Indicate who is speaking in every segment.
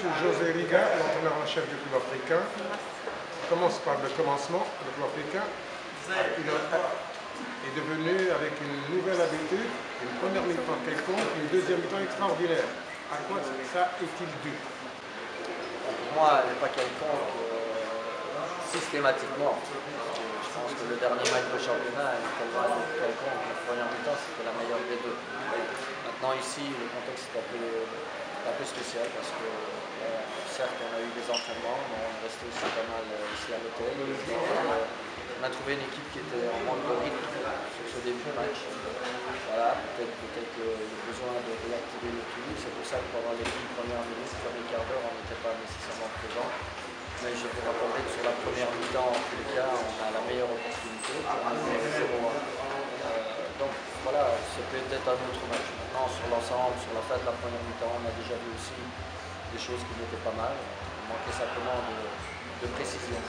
Speaker 1: M. José Liga, l'entraîneur en chef du club africain. On commence par le commencement. Le club africain est devenu, avec une nouvelle habitude, une première mi-temps quelconque, une deuxième mi-temps extraordinaire. À quoi ça est-il dû?
Speaker 2: Pour moi, elle n'est pas quelconque systématiquement. Je pense que le dernier match de championnat est tellement quelconque. La première mi-temps, c'était la meilleure des deux. Maintenant, ici, le contexte est un peu spécial parce que, certes, on a eu des entraînements, mais on est resté aussi pas mal ici à l'hôtel. On a trouvé une équipe qui était en manque de rythme sur ce début de match. Voilà, peut-être le besoin de réactiver le public. C'est pour ça que pendant les 10 premières minutes, les premiers quarts d'heure, on n'était pas nécessairement présent. Mais je vous rappellerai que sur la première mi-temps, en tous les cas, on a la meilleure opportunité pour mener 0-1. Donc voilà, c'est peut-être un autre match. Maintenant, sur l'ensemble, sur la fin de la première mi-temps, on a déjà vu aussi des choses qui n'étaient pas mal. On manquait simplement de précision.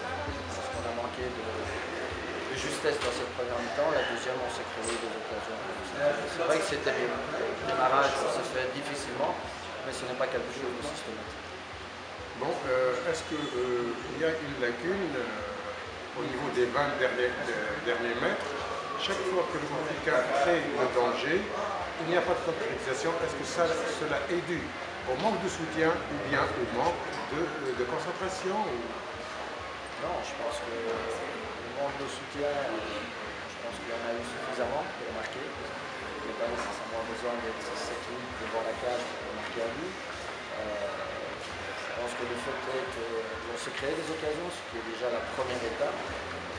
Speaker 2: Parce qu'on a manqué de justesse dans cette première mi-temps. La deuxième, on s'est créé des occasions. C'est vrai que c'était bien. Le démarrage, ça s'est fait difficilement, mais ce n'est pas quelque chose de systématique.
Speaker 1: Bon, est-ce qu'il y a une lacune au niveau des 20 derniers mètres? Chaque fois que le Africain crée le danger, il n'y a pas de concrétisation. Est-ce que cela est dû au manque de soutien ou bien au manque de concentration?
Speaker 2: Non, je pense que le manque de soutien, je pense qu'il y en a eu suffisamment pour le marquer. Il n'y a pas nécessairement besoin d'être 7 minutes devant la cage pour marquer un but. Je pense que le fait qu'on se crée des occasions, ce qui est déjà la première étape.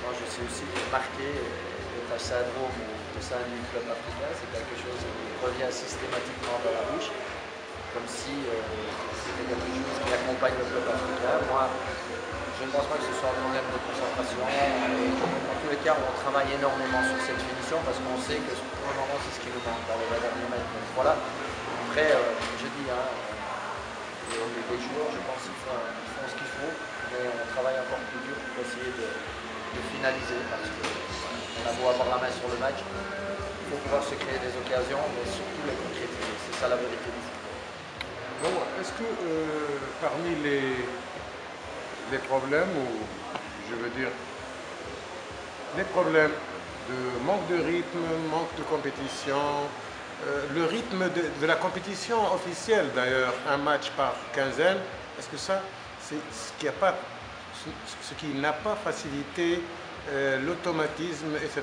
Speaker 2: Moi, je sais aussi que marquer le syndrome au sein du club africain, c'est quelque chose qui revient systématiquement dans la bouche, comme si c'était quelque chose qui accompagne le club africain. Moi, je ne pense pas que ce soit un problème de concentration. En tous les cas, on travaille énormément sur cette finition parce qu'on sait que pour le moment, c'est ce qui nous manque dans les 20 derniers mètres. Donc voilà. Après, je dis, les joueurs, je pense qu'ils font ce qu'il faut, mais on travaille encore plus dur pour essayer de finaliser parce qu'on a beau avoir la main sur le match, il faut pouvoir se créer des occasions, mais surtout les concrétiser. C'est ça la vérité du football.
Speaker 1: Bon, est-ce que parmi les problèmes, ou je veux dire, les problèmes de manque de rythme, manque de compétition, le rythme de la compétition officielle d'ailleurs, un match par quinzaine, est-ce que ça, c'est ce qui n'a pas facilité l'automatisme, etc.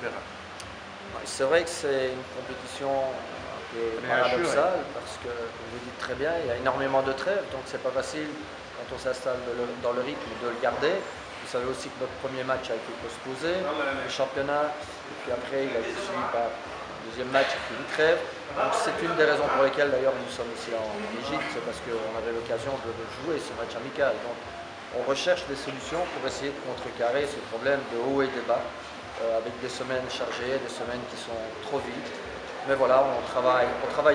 Speaker 2: C'est vrai que c'est une compétition un peu paradoxale parce que, comme vous dites très bien, il y a énormément de trêves, donc c'est pas facile quand on s'installe dans le rythme de le garder. Vous savez aussi que notre premier match a été postposé, le championnat, et puis après il a été suivi par le deuxième match et puis une trêve. Donc c'est une des raisons pour lesquelles d'ailleurs nous sommes ici en Égypte, c'est parce qu'on avait l'occasion de jouer ce match amical. Donc on recherche des solutions pour essayer de contrecarrer ce problème de haut et de bas, avec des semaines chargées, des semaines qui sont trop vides. Mais voilà, on travaille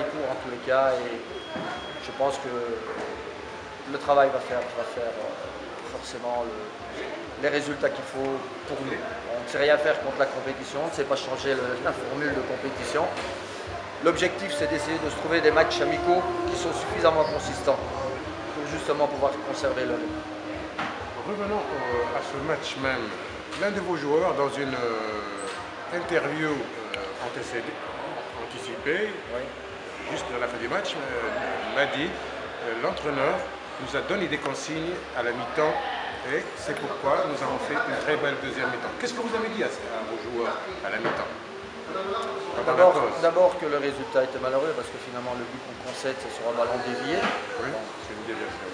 Speaker 2: pour en tous les cas et je pense que le travail va faire forcément les résultats qu'il faut pour nous. On ne sait rien faire contre la compétition, on ne sait pas changer la formule de compétition. L'objectif, c'est d'essayer de se trouver des matchs amicaux qui sont suffisamment consistants pour justement pouvoir conserver le rythme.
Speaker 1: Revenons à ce match même. L'un de vos joueurs, dans une interview anticipée,
Speaker 2: Oui.
Speaker 1: juste à la fin du match, m'a dit l'entraîneur nous a donné des consignes à la mi-temps et c'est pourquoi nous avons fait une très belle deuxième mi-temps. Qu'est-ce que vous avez dit à vos joueurs à la mi-temps?
Speaker 2: D'abord que le résultat était malheureux parce que finalement le but qu'on concède c'est sur un ballon dévié.
Speaker 1: Oui, c'est une déviation.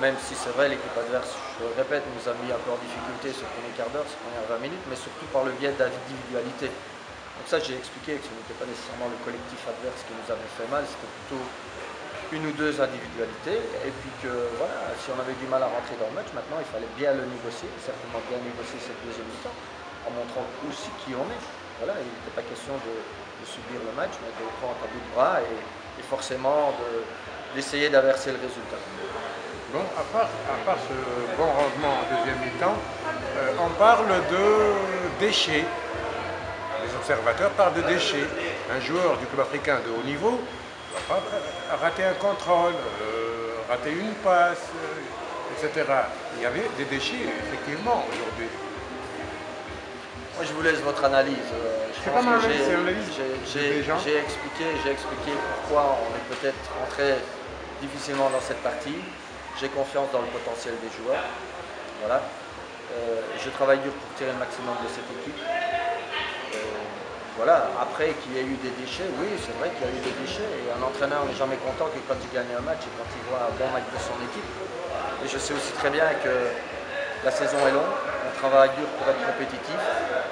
Speaker 2: Même si c'est vrai l'équipe adverse, je le répète, nous a mis un peu en difficulté ce premier quart d'heure, ces premières 20 minutes, mais surtout par le biais d'individualité. Donc ça j'ai expliqué que ce n'était pas nécessairement le collectif adverse qui nous avait fait mal, c'était plutôt une ou deux individualités, et puis que voilà, si on avait du mal à rentrer dans le match, maintenant il fallait bien le négocier, certainement bien négocier cette deuxième mi-temps, en montrant aussi qui on est. Voilà, il n'était pas question de subir le match, mais de le prendre à bout de bras et forcément d'essayer d'inverser le résultat.
Speaker 1: Bon, à part ce bon rendement en deuxième mi-temps, on parle de déchets. Les observateurs parlent de déchets. Un joueur du club africain de haut niveau ne va pas rater un contrôle, raté une passe, etc. Il y avait des déchets, effectivement, aujourd'hui.
Speaker 2: Moi, je vous laisse votre analyse.
Speaker 1: C'est pas mal, c'est l'analyse des gens.
Speaker 2: J'ai expliqué pourquoi on est peut-être rentré difficilement dans cette partie. J'ai confiance dans le potentiel des joueurs. Voilà. Je travaille dur pour tirer le maximum de cette équipe. Voilà. Après qu'il y ait eu des déchets, oui, c'est vrai qu'il y a eu des déchets. Et un entraîneur n'est jamais content que quand il gagne un match et quand il voit un bon match de son équipe. Et je sais aussi très bien que la saison est longue, on travaille dur pour être compétitif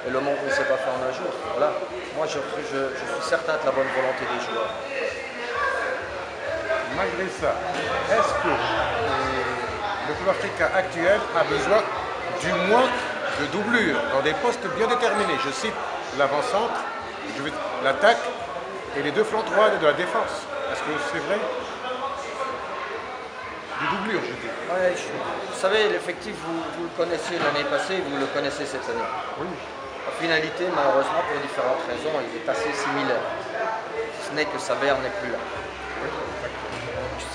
Speaker 2: et le monde ne s'est pas fait en un jour. Voilà. Moi, je suis certain de la bonne volonté des joueurs.
Speaker 1: Malgré ça, est-ce que le club africain actuel a besoin du moins de doublure dans des postes bien déterminés? Je cite l'avant-centre, l'attaque et les deux flancs droits de la défense. Est-ce que c'est vrai? Du doublure, je dis.
Speaker 2: Ouais, vous savez, l'effectif, vous le connaissez l'année passée, vous le connaissez cette année.
Speaker 1: Oui.
Speaker 2: La finalité, malheureusement, pour différentes raisons, il est assez similaire. Ce n'est que Saber n'est plus là.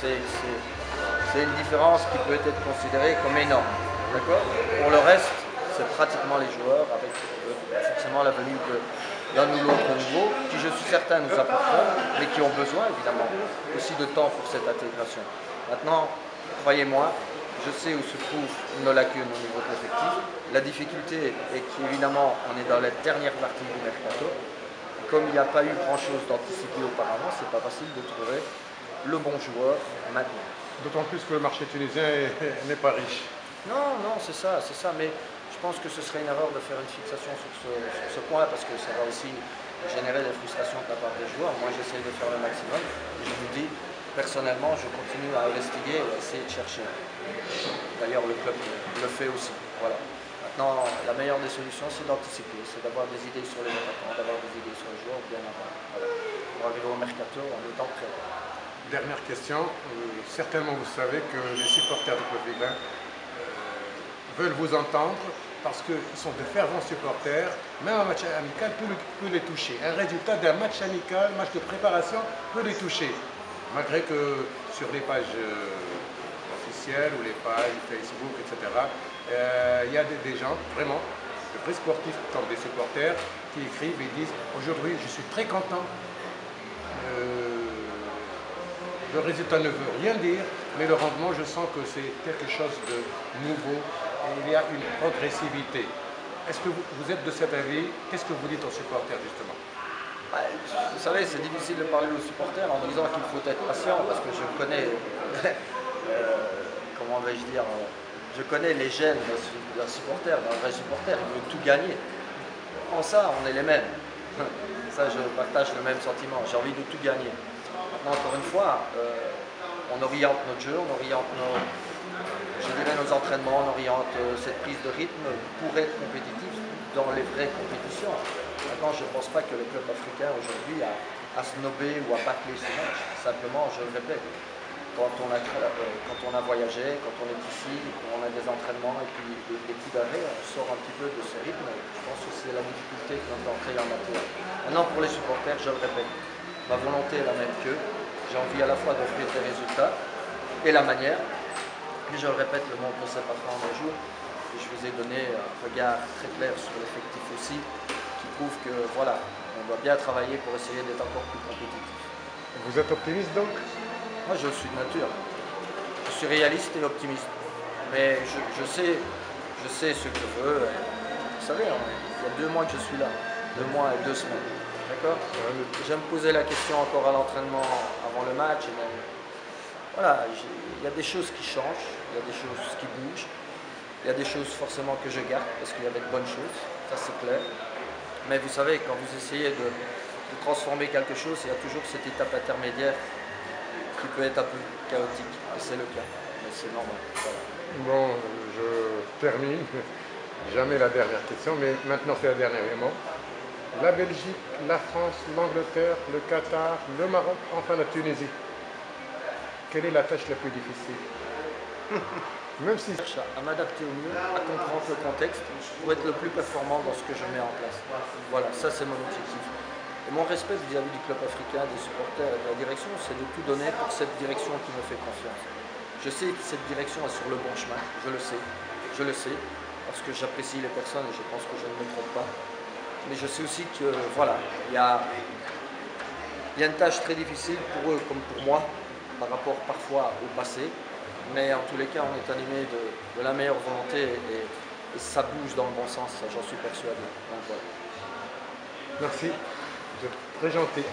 Speaker 2: C'est une différence qui peut être considérée comme énorme. D'accord? Pour le reste, c'est pratiquement les joueurs, avec forcément la venue d'un ou l'autre nouveau, qui je suis certain nous apporteront, mais qui ont besoin évidemment aussi de temps pour cette intégration. Maintenant, croyez-moi, je sais où se trouvent nos lacunes au niveau de l'effectif. La difficulté est qu'évidemment, on est dans la dernière partie du mercato. Comme il n'y a pas eu grand-chose d'anticipé auparavant, c'est pas facile de trouver le bon joueur maintenant.
Speaker 1: D'autant plus que le marché tunisien n'est pas riche.
Speaker 2: Non, c'est ça, mais je pense que ce serait une erreur de faire une fixation sur ce point parce que ça va aussi générer des frustrations de la part des joueurs. Moi, j'essaie de faire le maximum et je vous dis, personnellement, je continue à investiguer et à essayer de chercher. D'ailleurs, le club le fait aussi. Voilà. Maintenant, la meilleure des solutions, c'est d'anticiper, c'est d'avoir des idées sur les attaquants, d'avoir des idées sur les joueurs bien avant. Voilà. Pour arriver au mercato en étant prêt.
Speaker 1: Dernière question. Certainement, vous savez que les supporters du club Vilain veulent vous entendre parce qu'ils sont de fervents supporters. Même un match amical peut les toucher. Un résultat d'un match amical, match de préparation, peut les toucher. Malgré que sur les pages officielles ou les pages Facebook, etc., il y a des gens, vraiment, de vrais sportifs comme des supporters, qui écrivent et disent « Aujourd'hui, je suis très content. Le résultat ne veut rien dire, mais le rendement, je sens que c'est quelque chose de nouveau et il y a une progressivité. » Est-ce que vous êtes de cet avis? Qu'est-ce que vous dites aux supporters, justement?
Speaker 2: Vous savez, c'est difficile de parler aux supporters en disant qu'il faut être patient parce que je connais, comment vais-je dire, je connais les gènes d'un supporter, d'un vrai supporter, il veut tout gagner. En ça, on est les mêmes. Ça, je partage le même sentiment, j'ai envie de tout gagner. Maintenant, encore une fois, on oriente notre jeu, on oriente nos entraînements, on oriente cette prise de rythme pour être compétitif dans les vraies compétitions. Maintenant, je ne pense pas que le club africain aujourd'hui a snobé ou a bâclé ce match. Simplement, je le répète, quand on a voyagé, quand on est ici, quand on a des entraînements et puis des coups d'arrêt, on sort un petit peu de ce rythme. Je pense que c'est la difficulté que notre entrée en matière. Maintenant, pour les supporters, je le répète, ma volonté est la même qu'eux. J'ai envie à la fois d'offrir des résultats et la manière. Mais je le répète, le monde ne s'est pas fait en un jour. Et je vous ai donné un regard très clair sur l'effectif aussi, qui prouve que voilà, on doit bien travailler pour essayer d'être encore plus compétitif.
Speaker 1: Vous êtes optimiste donc?
Speaker 2: Moi, je suis de nature. Je suis réaliste et optimiste. Mais je sais ce que je veux. Vous savez, il y a 2 mois que je suis là. 2 mois et 2 semaines. D'accord? Je vais me poser la question encore à l'entraînement avant le match. Et même, voilà, il y a des choses qui changent, il y a des choses qui bougent. Il y a des choses forcément que je garde parce qu'il y avait de bonnes choses, ça c'est clair. Mais vous savez, quand vous essayez de transformer quelque chose, il y a toujours cette étape intermédiaire qui peut être un peu chaotique. Et c'est le cas, mais c'est normal. Voilà.
Speaker 1: Bon, je termine. Jamais la dernière question, mais maintenant c'est la dernière élément. La Belgique, la France, l'Angleterre, le Qatar, le Maroc, enfin la Tunisie. Quelle est la tâche la plus difficile? Même si...
Speaker 2: À m'adapter au mieux, à comprendre le contexte, pour être le plus performant dans ce que je mets en place. Voilà, ça c'est mon objectif. Et mon respect vis-à-vis du club africain, des supporters et de la direction, c'est de tout donner pour cette direction qui me fait confiance. Je sais que cette direction est sur le bon chemin, je le sais, parce que j'apprécie les personnes et je pense que je ne me trompe pas. Mais je sais aussi que voilà, il y a une tâche très difficile pour eux comme pour moi, par rapport parfois au passé. Mais en tous les cas, on est animé de la meilleure volonté et ça bouge dans le bon sens, j'en suis persuadé. Donc, voilà.
Speaker 1: Merci, vous êtes très gentil.